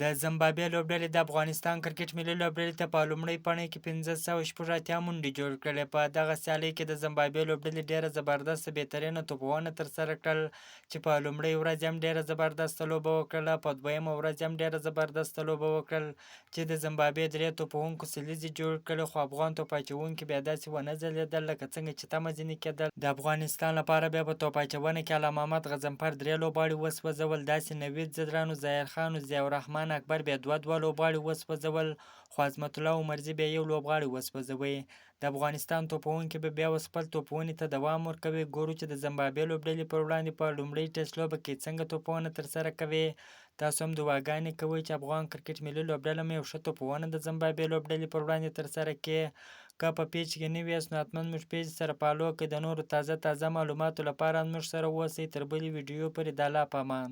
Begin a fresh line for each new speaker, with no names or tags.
د زمبابوې لوبډلې د افغانستان کرکټ ملي لوبډلې ته په لومړۍ پاڼۍ کې 1586 منډې جوړ کړې. په دغه سیالۍ کې د زمبابوې لوبډلې ډېره زبردسته بهترینه توپونه ترسره کړل چې په لومړۍ ورځ هم ډېره زبردسته لوبه وکړله. په دویمه ورځ هم ډېره زبردسته لوبه وکړل چې د زمبابوې 3 توپوونکو سلیزې جوړ کړې، خو افغان توپ اچوونکي بیا داسې ونه ځلېدل لکه څنګه چې تمه ځینې کېدل. د افغانستان لپاره بیا په توپ اچونه کې علامه محمد غضنفر 3 لوبغاړي وسوځول، داسې نوید زدران، ظاهر خان او ضیاء الرحمن اکبر بیا دوه لوبغاړي وسوځول، خو عظمت الله عمرزي بیا یو لوبغاړی وسوځوي. د افغانستان توپوونکي به بیا اوس خپل توپونې ته دوام ورکوي. ګورو چې د زمبابوې لوبډلې پر وړاندې په لومړۍ ټسټ لوبه کې څنګه توپونه ترسره کوي. تاسو هم دعاګانې کوئ چې افغان کرکټ ملي لوبډله مو یو ښه توپونه د زمبابوې لوبډلې پر وړاندې ترسره کړي. که په پیج کې نوي یاست نو حتما زموږ پیج سره فالو کړئ. د نورو تازه معلوماتو لپاره زموږ سره اوسئ. تر بلې ویډیو پورې د الله په امان.